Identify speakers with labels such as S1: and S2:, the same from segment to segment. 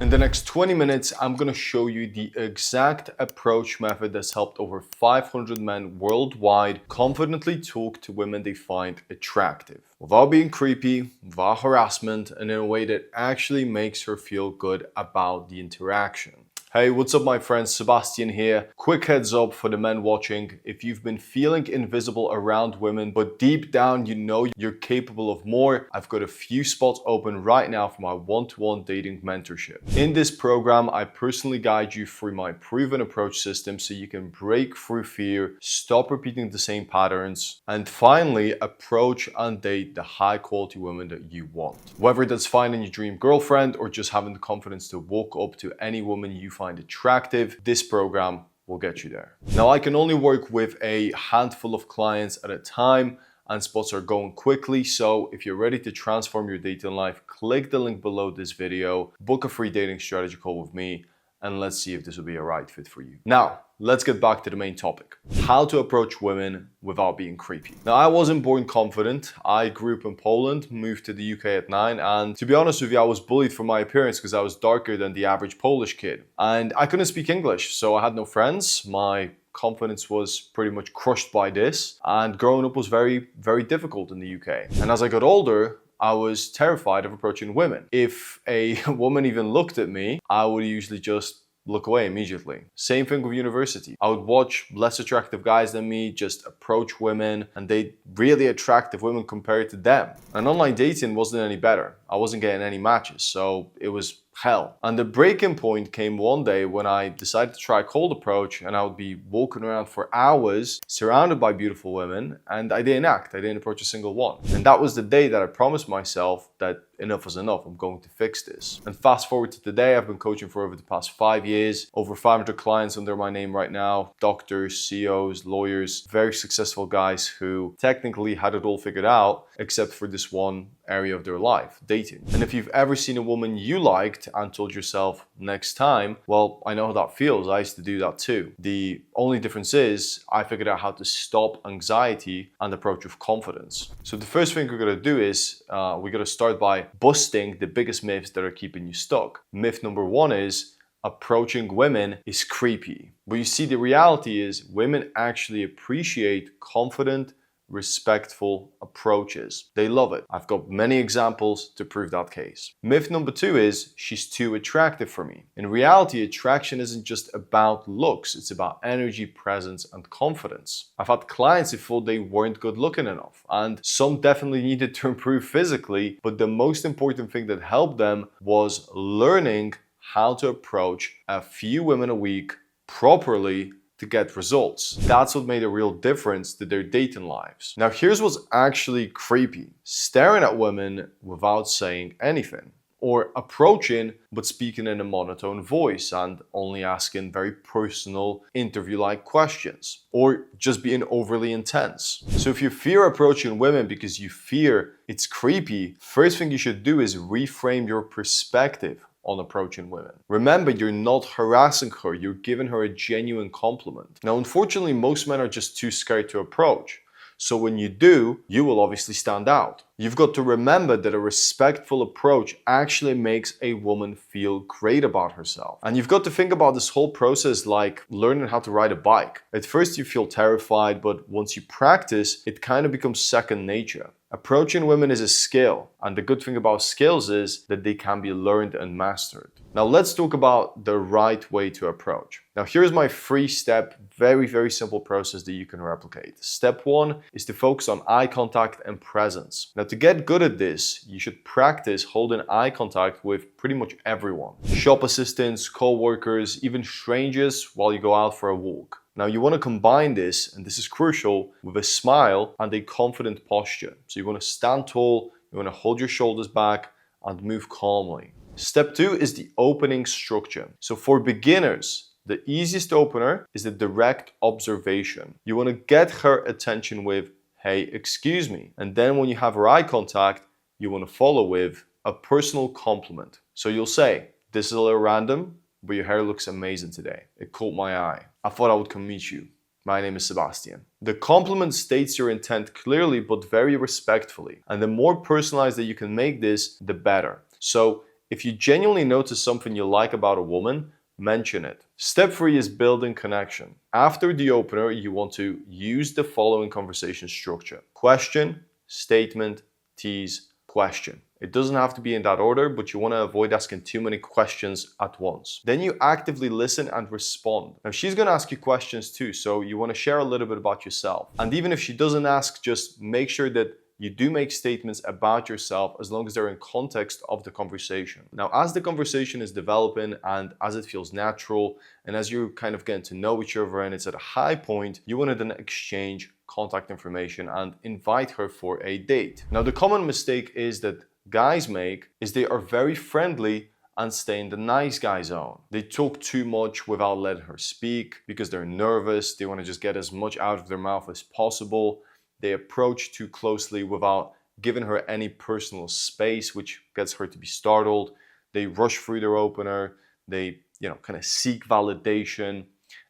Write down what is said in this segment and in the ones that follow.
S1: In the next 20 minutes, I'm going to show you the exact approach method that's helped over 500 men worldwide confidently talk to women they find attractive, without being creepy, without harassment, and in a way that actually makes her feel good about the interaction. Hey, what's up my friends, Sebastian here. Quick heads up for the men watching. If you've been feeling invisible around women, but deep down you know you're capable of more, I've got a few spots open right now for my one-to-one dating mentorship. In this program, I personally guide you through my proven approach system so you can break through fear, stop repeating the same patterns, and finally approach and date the high quality women that you want. Whether that's finding your dream girlfriend or just having the confidence to walk up to any woman you find attractive, this program will get you there. Now, I can only work with a handful of clients at a time and spots are going quickly. So if you're ready to transform your dating life, click the link below this video, book a free dating strategy call with me, and let's see if this will be a right fit for you. Now, let's get back to the main topic. How to approach women without being creepy. Now, I wasn't born confident. I grew up in Poland, moved to the UK at 9, and to be honest with you, I was bullied for my appearance because I was darker than the average Polish kid. And I couldn't speak English, so I had no friends. My confidence was pretty much crushed by this, and growing up was very, very difficult in the UK. And as I got older, I was terrified of approaching women. If a woman even looked at me, I would usually just look away immediately. Same thing with university. I would watch less attractive guys than me just approach women, and they really attractive women compared to them. And online dating wasn't any better. I wasn't getting any matches, so it was hell. And the breaking point came one day when I decided to try a cold approach, and I would be walking around for hours surrounded by beautiful women, and I didn't act. I didn't approach a single one. And that was the day that I promised myself that enough is enough. I'm going to fix this. And fast forward to today, I've been coaching for over the past 5 years, over 500 clients under my name right now, doctors, CEOs, lawyers, very successful guys who technically had it all figured out, except for this one area of their life, dating. And if you've ever seen a woman you liked and told yourself next time, well, I know how that feels. I used to do that too. The only difference is I figured out how to stop anxiety and approach with confidence. So the first thing we're gonna do is we're gonna start by busting the biggest myths that are keeping you stuck. Myth number one is approaching women is creepy. But you see, the reality is women actually appreciate confident, respectful approaches. They love it. I've got many examples to prove that case. Myth number two is she's too attractive for me. In reality, attraction isn't just about looks. It's about energy, presence, and confidence. I've had clients who thought they weren't good looking enough, and some definitely needed to improve physically, but the most important thing that helped them was learning how to approach a few women a week properly to get results. That's what made a real difference to their dating lives. Now, here's what's actually creepy: staring at women without saying anything, or approaching but speaking in a monotone voice and only asking very personal interview-like questions, or just being overly intense. So if you fear approaching women because you fear it's creepy, first thing you should do is reframe your perspective on approaching women. Remember, you're not harassing her, you're giving her a genuine compliment. Now, unfortunately, most men are just too scared to approach. So when you do, you will obviously stand out. You've got to remember that a respectful approach actually makes a woman feel great about herself. And you've got to think about this whole process like learning how to ride a bike. At first you feel terrified, but once you practice, it kind of becomes second nature. Approaching women is a skill, and the good thing about skills is that they can be learned and mastered. Now let's talk about the right way to approach. Now here's my 3-step, very, very simple process that you can replicate. Step 1 is to focus on eye contact and presence. Now to get good at this, you should practice holding eye contact with pretty much everyone. Shop assistants, co-workers, even strangers while you go out for a walk. Now you want to combine this, and this is crucial, with a smile and a confident posture. So you want to stand tall, you want to hold your shoulders back and move calmly. Step 2 is the opening structure. So for beginners, the easiest opener is the direct observation. You want to get her attention with, "Hey, excuse me." And then when you have her eye contact, you want to follow with a personal compliment. So you'll say, "This is a little random, but your hair looks amazing today. It caught my eye. I thought I would come meet you. My name is Sebastian." The compliment states your intent clearly but very respectfully. And the more personalized that you can make this, the better. So If you genuinely notice something you like about a woman, mention it. Step 3 is building connection. After the opener, you want to use the following conversation structure: question, statement, tease, question. It doesn't have to be in that order, but you want to avoid asking too many questions at once. Then you actively listen and respond. Now she's going to ask you questions too, so you want to share a little bit about yourself. And even if she doesn't ask, just make sure that you do make statements about yourself as long as they're in context of the conversation. Now, as the conversation is developing and as it feels natural and as you're kind of getting to know each other and it's at a high point, you want to then exchange contact information and invite her for a date. Now, the common mistake is that guys make is they are very friendly and stay in the nice guy zone. They talk too much without letting her speak because they're nervous. They want to just get as much out of their mouth as possible. They approach too closely without giving her any personal space, which gets her to be startled. They rush through their opener. They, kind of seek validation,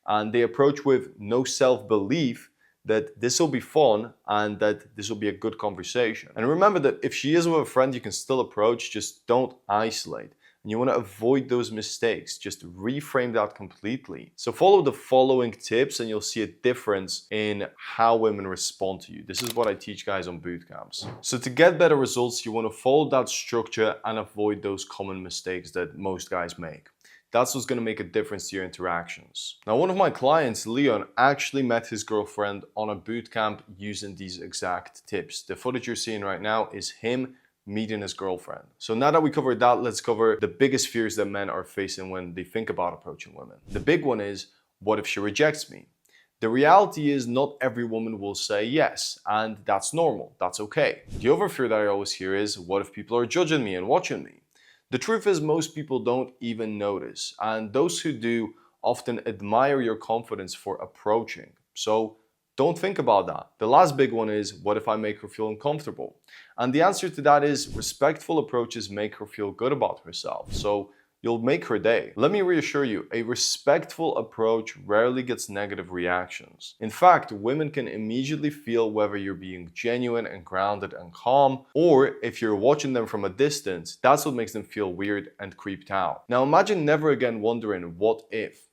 S1: and they approach with no self-belief that this will be fun and that this will be a good conversation. And remember that if she is with a friend, you can still approach, just don't isolate. And you want to avoid those mistakes. Just reframe that completely. So follow the following tips and you'll see a difference in how women respond to you. This is what I teach guys on boot camps. So to get better results, you want to follow that structure and avoid those common mistakes that most guys make. That's what's going to make a difference to your interactions. Now, one of my clients, Leon, actually met his girlfriend on a boot camp using these exact tips. The footage you're seeing right now is him meeting his girlfriend. So now that we covered that, let's cover the biggest fears that men are facing when they think about approaching women. The big one is, what if she rejects me? The reality is not every woman will say yes, and that's normal, that's okay. The other fear that I always hear is, what if people are judging me and watching me? The truth is most people don't even notice, and those who do often admire your confidence for approaching. So don't think about that. The last big one is, what if I make her feel uncomfortable? And the answer to that is, respectful approaches make her feel good about herself. So you'll make her day. Let me reassure you, a respectful approach rarely gets negative reactions. In fact, women can immediately feel whether you're being genuine and grounded and calm, or if you're watching them from a distance, that's what makes them feel weird and creeped out. Now imagine never again wondering, what if?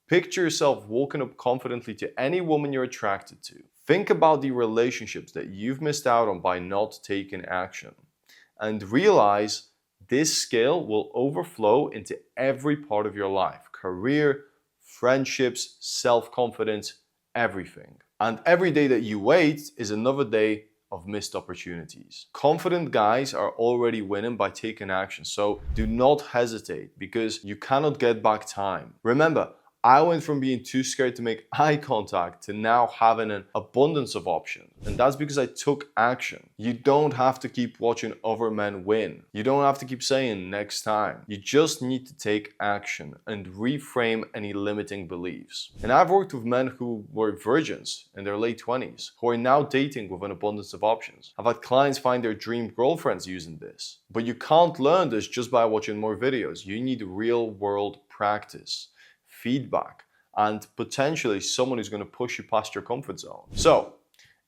S1: Picture yourself walking up confidently to any woman you're attracted to. Think about the relationships that you've missed out on by not taking action. And realize this skill will overflow into every part of your life: career, friendships, self-confidence, everything. And every day that you wait is another day of missed opportunities. Confident guys are already winning by taking action. So do not hesitate, because you cannot get back time. Remember, I went from being too scared to make eye contact to now having an abundance of options. And that's because I took action. You don't have to keep watching other men win. You don't have to keep saying next time. You just need to take action and reframe any limiting beliefs. And I've worked with men who were virgins in their late 20s, who are now dating with an abundance of options. I've had clients find their dream girlfriends using this. But you can't learn this just by watching more videos. You need real world practice, feedback, and potentially someone who's going to push you past your comfort zone. So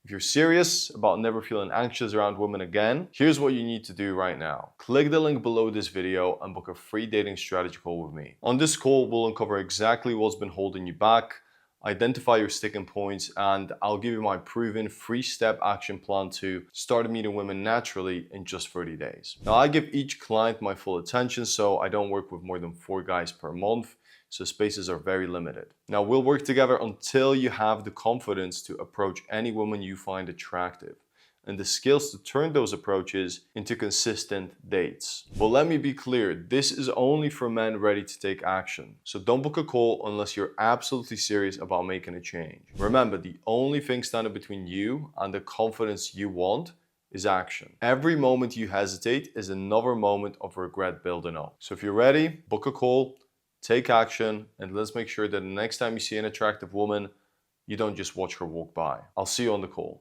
S1: if you're serious about never feeling anxious around women again, here's what you need to do right now. Click the link below this video and book a free dating strategy call with me. On this call, we'll uncover exactly what's been holding you back, identify your sticking points, and I'll give you my proven 3-step action plan to start meeting women naturally in just 30 days. Now, I give each client my full attention, so I don't work with more than 4 guys per month. So spaces are very limited. Now we'll work together until you have the confidence to approach any woman you find attractive and the skills to turn those approaches into consistent dates. But let me be clear, this is only for men ready to take action. So don't book a call unless you're absolutely serious about making a change. Remember, the only thing standing between you and the confidence you want is action. Every moment you hesitate is another moment of regret building up. So if you're ready, book a call, take action, and let's make sure that the next time you see an attractive woman, you don't just watch her walk by. I'll see you on the call.